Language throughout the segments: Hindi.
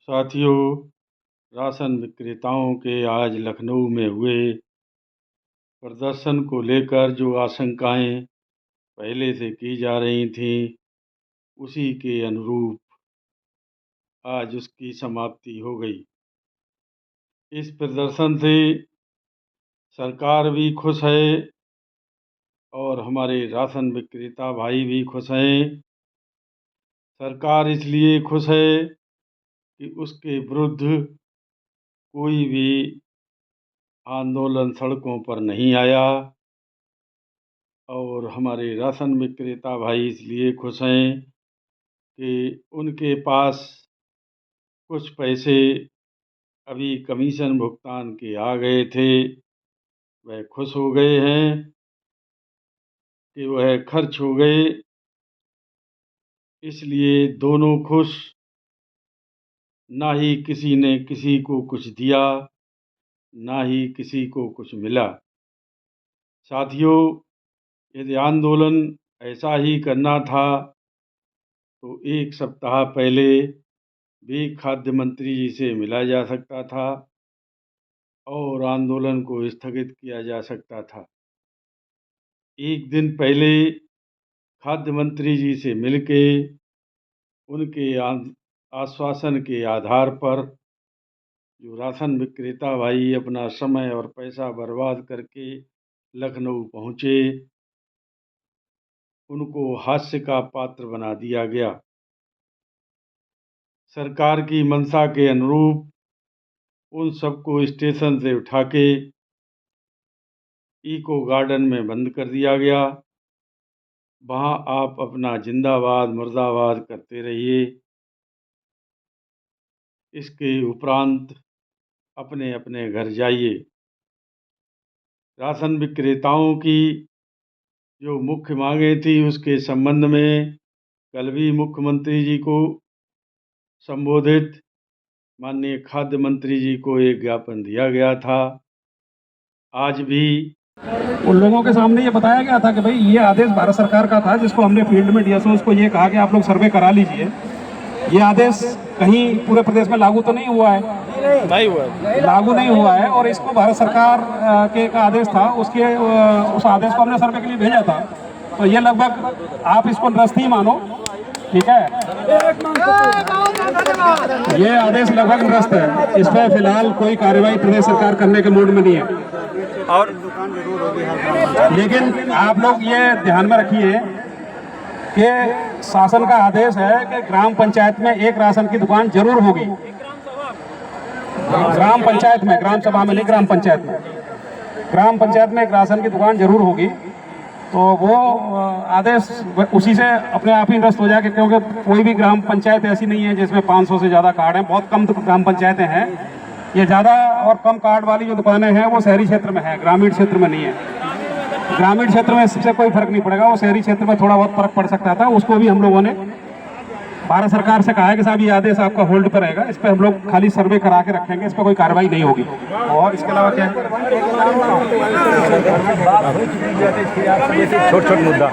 साथियों, राशन विक्रेताओं के आज लखनऊ में हुए प्रदर्शन को लेकर जो आशंकाएं पहले से की जा रही थीं, उसी के अनुरूप आज उसकी समाप्ति हो गई। इस प्रदर्शन से सरकार भी खुश है और हमारे राशन विक्रेता भाई भी खुश हैं। सरकार इसलिए खुश है कि उसके विरुद्ध कोई भी आंदोलन सड़कों पर नहीं आया और हमारे राशन विक्रेता भाई इसलिए खुश हैं कि उनके पास कुछ पैसे अभी कमीशन भुगतान के आ गए थे, वह खुश हो गए हैं कि वह खर्च हो गए। इसलिए दोनों खुश। ना ही किसी ने किसी को कुछ दिया, ना ही किसी को कुछ मिला। साथियों, यदि आंदोलन ऐसा ही करना था तो एक सप्ताह पहले भी खाद्य मंत्री जी से मिला जा सकता था और आंदोलन को स्थगित किया जा सकता था। एक दिन पहले खाद्य मंत्री जी से मिलके उनके आश्वासन के आधार पर जो राशन विक्रेता भाई अपना समय और पैसा बर्बाद करके लखनऊ पहुँचे, उनको हास्य का पात्र बना दिया गया। सरकार की मंशा के अनुरूप उन सबको स्टेशन से उठा के इको गार्डन में बंद कर दिया गया। वहाँ आप अपना जिंदाबाद मुर्दाबाद करते रहिए। इसके उपरांत अपने अपने घर जाइए। राशन विक्रेताओं की जो मुख्य मांगें थी उसके संबंध में कल भी मुख्यमंत्री जी को संबोधित माननीय खाद्य मंत्री जी को एक ज्ञापन दिया गया था। आज भी उन लोगों के सामने ये बताया गया था कि भाई ये आदेश भारत सरकार का था, जिसको हमने फील्ड में डीएसओ को ये कहा कि आप लोग सर्वे करा लीजिए। ये आदेश कहीं पूरे प्रदेश में लागू तो नहीं हुआ है, नहीं हुआ, लागू नहीं हुआ है। और इसको भारत सरकार के का आदेश था, उस आदेश को हमने सर्वे के लिए भेजा था। तो ये लगभग आप इसको निरस्त ही मानो, ठीक है। ये आदेश लगभग निरस्त है, इस पर फिलहाल कोई कार्रवाई प्रदेश सरकार करने के मूड में नहीं है। और लेकिन आप लोग ये ध्यान में रखिए कि शासन का आदेश है कि ग्राम पंचायत में एक राशन की दुकान जरूर होगी। ग्राम पंचायत में, ग्राम सभा में नहीं, ग्राम पंचायत में, ग्राम पंचायत में एक राशन की दुकान जरूर होगी। तो वो आदेश उसी से अपने आप ही निरस्त हो जाएगा, क्योंकि कोई भी ग्राम पंचायत ऐसी नहीं है जिसमें 500 से ज़्यादा कार्ड हैं। बहुत कम ग्राम पंचायतें हैं। ये ज़्यादा और कम कार्ड वाली जो दुकानें हैं वो शहरी क्षेत्र में है, ग्रामीण क्षेत्र में नहीं है। ग्रामीण क्षेत्र में इससे कोई फर्क नहीं पड़ेगा, वो शहरी क्षेत्र में थोड़ा बहुत फर्क पड़ सकता था। उसको भी हम लोगों ने भारत सरकार से कहा है कि साहब ये आदेश आपका होल्ड पर रहेगा, इस पर हम लोग खाली सर्वे करा के रखेंगे, इस पर कोई कार्रवाई नहीं होगी। और इसके अलावा क्या छोट मुद्दा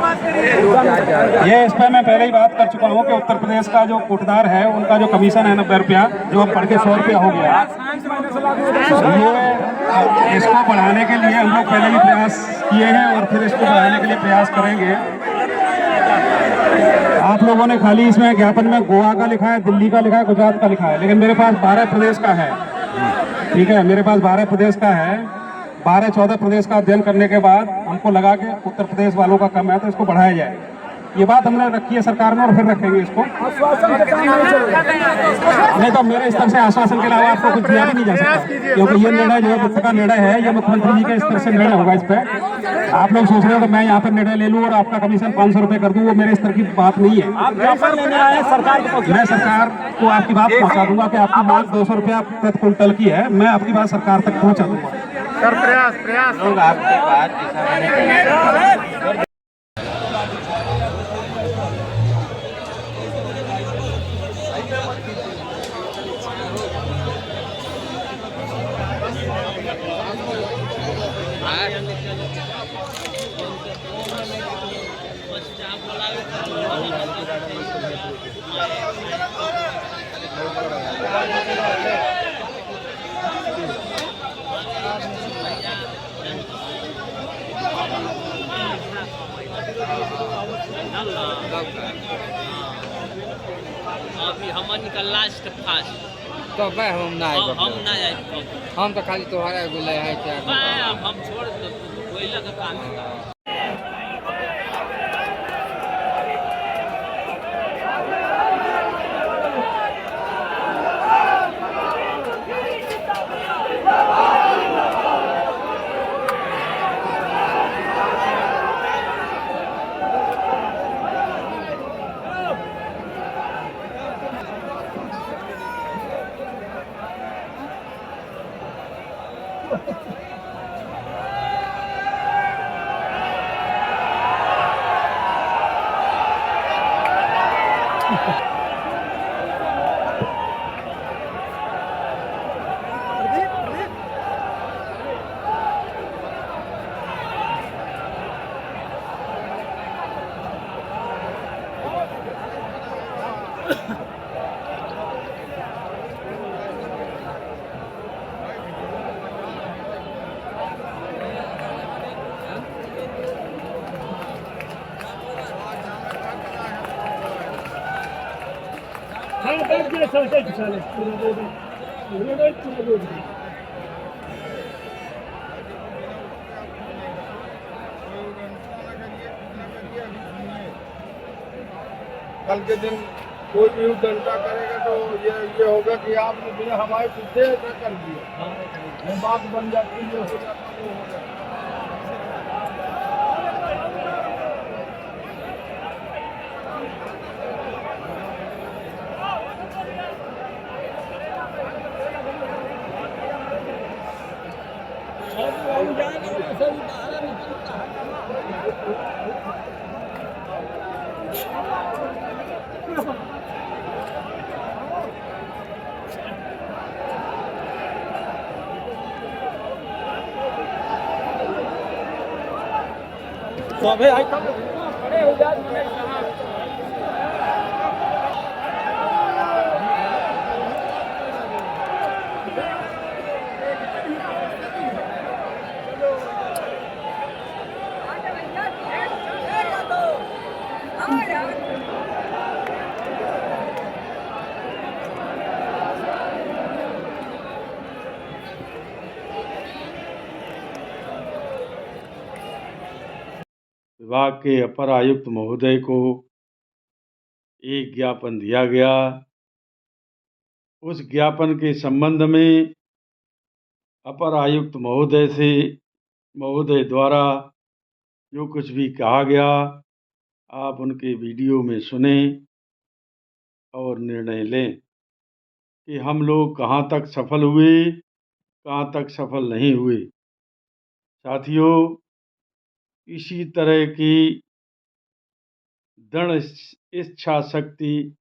ये, इस पर मैं पहले ही बात कर चुका हूँ कि उत्तर प्रदेश का जो कोटदार है उनका जो कमीशन है 90 रुपया, जो अब बढ़ के 100 रुपया हो गया। ये इसको बढ़ाने के लिए हम लोग पहले ही प्रयास किए हैं और फिर इसको बढ़ाने के लिए प्रयास करेंगे। आप लोगों ने खाली इसमें ज्ञापन में गोवा का लिखा है, दिल्ली का लिखा है, गुजरात का लिखा है, लेकिन मेरे पास 12 प्रदेश का है, ठीक है। मेरे पास 12 प्रदेश का है। 12-14 प्रदेश का अध्ययन करने के बाद हमको लगा कि उत्तर प्रदेश वालों का कम है तो इसको बढ़ाया जाए। ये बात हमने रखी है सरकार में और फिर रखेंगे इसको। नहीं तो मेरे स्तर से आश्वासन के अलावा आपको कुछ दिया भी नहीं जा सकता, क्योंकि ये निर्णय जो है का निर्णय है, ये मुख्यमंत्री जी के स्तर से निर्णय होगा। इस पर आप लोग सोच रहे हो कि मैं यहाँ पर निर्णय ले लूँ और आपका कमीशन 500 रुपये कर दूँ, वो मेरे स्तर की बात नहीं है। मैं सरकार को आपकी बात पहुँचा दूंगा कि आपकी मांग 200 रुपया प्रति क्विंटल की है, मैं आपकी बात सरकार तक पहुँचा दूंगा। सर प्रयास लोग आपके बात अभी हमन का लास्ट फास्ट तो भाई हम ना आए हम ना जाए हम तो खाली तुम्हारा बोले है क्या हम छोड़ दो कोयला का काम है। कल के दिन कोई भी डंडा करेगा तो ये होगा कि आपने बिना हमारे पीछे ऐसा कर दिया, ये बात बन जाती है, हो जाता है, हो जाता है। विभाग के अपर आयुक्त महोदय को एक ज्ञापन दिया गया। उस ज्ञापन के संबंध में अपर आयुक्त महोदय द्वारा जो कुछ भी कहा गया, आप उनके वीडियो में सुने और निर्णय लें कि हम लोग कहाँ तक सफल हुए, कहाँ तक सफल नहीं हुए। साथियों, इसी तरह की दृढ़ इच्छा शक्ति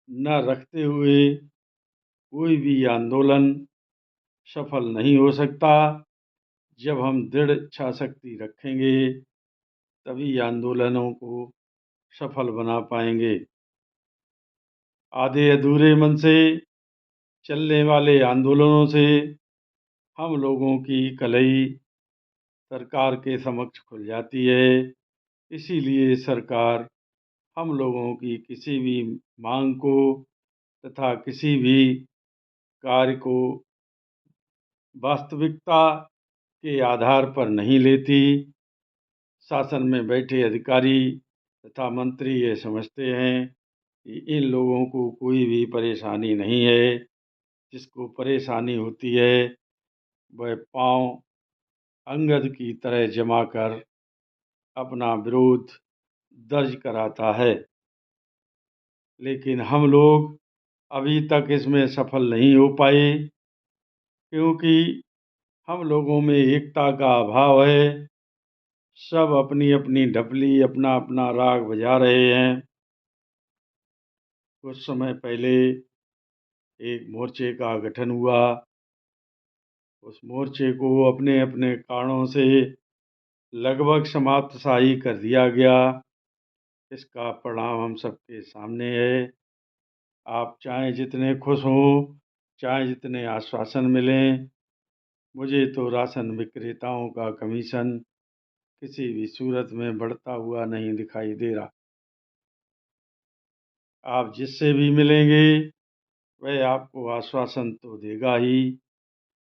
न रखते हुए कोई भी आंदोलन सफल नहीं हो सकता। जब हम दृढ़ इच्छा शक्ति रखेंगे तभी आंदोलनों को सफल बना पाएंगे। आधे अधूरे मन से चलने वाले आंदोलनों से हम लोगों की कलई सरकार के समक्ष खुल जाती है। इसीलिए सरकार हम लोगों की किसी भी मांग को तथा किसी भी कार्य को वास्तविकता के आधार पर नहीं लेती। शासन में बैठे अधिकारी तथा मंत्री ये समझते हैं कि इन लोगों को कोई भी परेशानी नहीं है। जिसको परेशानी होती है वह पांव अंगद की तरह जमा कर अपना विरोध दर्ज कराता है। लेकिन हम लोग अभी तक इसमें सफल नहीं हो पाए, क्योंकि हम लोगों में एकता का अभाव है। सब अपनी अपनी ढपली, अपना अपना राग बजा रहे हैं। कुछ समय पहले एक मोर्चे का गठन हुआ। उस मोर्चे को अपने अपने कारणों से लगभग समाप्त शाही कर दिया गया। इसका परिणाम हम सबके सामने है। आप चाहे जितने खुश हों, चाहे जितने आश्वासन मिलें, मुझे तो राशन विक्रेताओं का कमीशन किसी भी सूरत में बढ़ता हुआ नहीं दिखाई दे रहा। आप जिससे भी मिलेंगे वह आपको आश्वासन तो देगा ही,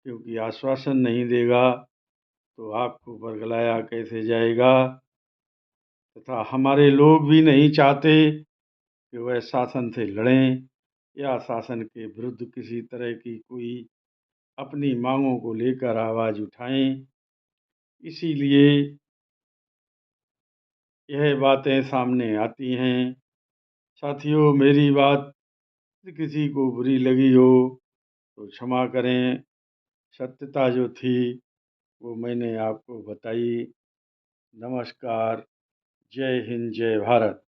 क्योंकि आश्वासन नहीं देगा तो आपको बरगलाया कैसे जाएगा। तथा हमारे लोग भी नहीं चाहते कि वह शासन से लड़ें या शासन के विरुद्ध किसी तरह की कोई अपनी मांगों को लेकर आवाज़ उठाएं। इसीलिए यह बातें सामने आती हैं। साथियों, मेरी बात किसी को बुरी लगी हो तो क्षमा करें। सत्यता जो थी वो मैंने आपको बताई। नमस्कार। जय हिंद, जय भारत।